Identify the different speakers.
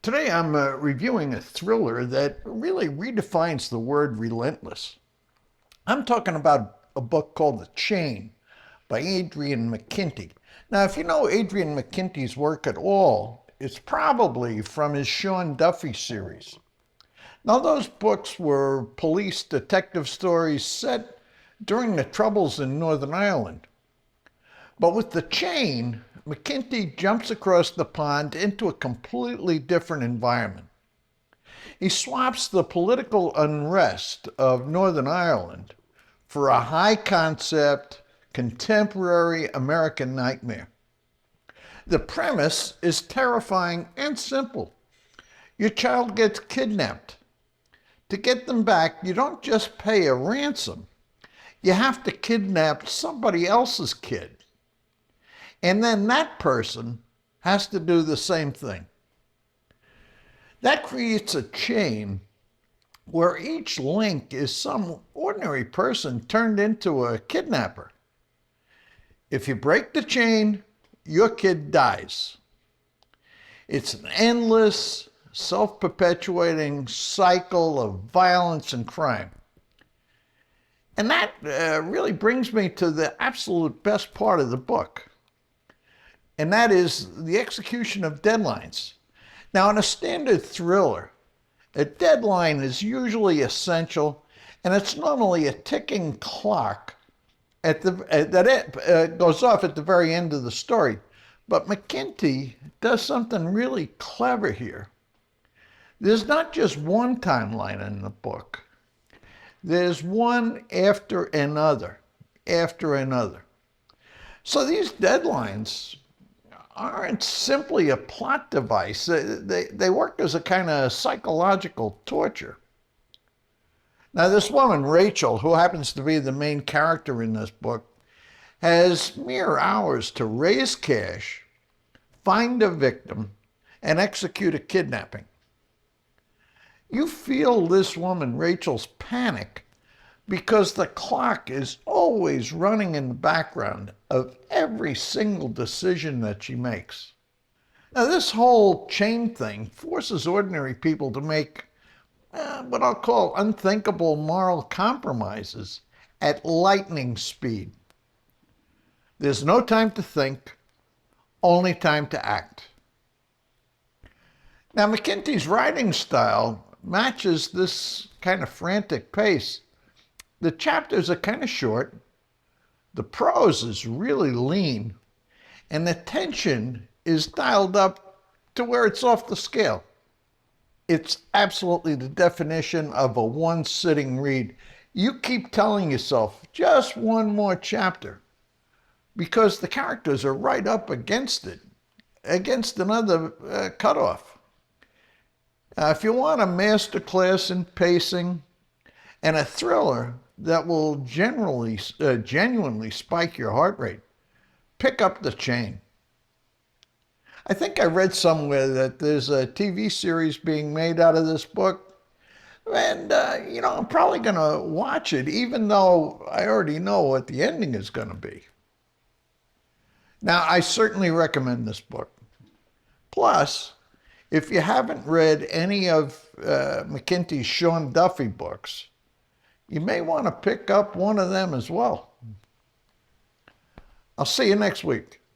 Speaker 1: Today I'm reviewing a thriller that really redefines the word relentless. I'm talking about a book called The Chain by Adrian McKinty. Now, if you know Adrian McKinty's work at all, it's probably from his Sean Duffy series. Now, those books were police detective stories set during the Troubles in Northern Ireland. But with The Chain, McKinty jumps across the pond into a completely different environment. He swaps the political unrest of Northern Ireland for a high concept, contemporary American nightmare. The premise is terrifying and simple. Your child gets kidnapped. To get them back, you don't just pay a ransom, you have to kidnap somebody else's kid. And then that person has to do the same thing. That creates a chain where each link is some ordinary person turned into a kidnapper. If you break the chain, your kid dies. It's an endless, self-perpetuating cycle of violence and crime. And that really brings me to the absolute best part of the book. And that is the execution of deadlines. Now, in a standard thriller, a deadline is usually essential, and it's normally a ticking clock that goes off at the very end of the story. But McKinty does something really clever here. There's not just one timeline in the book. There's one after another, after another. So these deadlines aren't simply a plot device. They work as a kind of psychological torture. Now, this woman, Rachel, who happens to be the main character in this book, has mere hours to raise cash, find a victim, and execute a kidnapping. You feel this woman, Rachel's panic, because the clock is always running in the background of every single decision that she makes. Now, this whole chain thing forces ordinary people to make what I'll call unthinkable moral compromises at lightning speed. There's no time to think, only time to act. Now, McKinty's writing style matches this kind of frantic pace. The chapters are kind of short, the prose is really lean, and the tension is dialed up to where it's off the scale. It's absolutely the definition of a one-sitting read. You keep telling yourself, just one more chapter, because the characters are right up against it, against another cutoff. If you want a masterclass in pacing and a thriller that will genuinely spike your heart rate, pick up The Chain. I think I read somewhere that there's a TV series being made out of this book, and I'm probably going to watch it, even though I already know what the ending is going to be. Now, I certainly recommend this book. Plus, if you haven't read any of McKinty's Sean Duffy books, you may want to pick up one of them as well. I'll see you next week.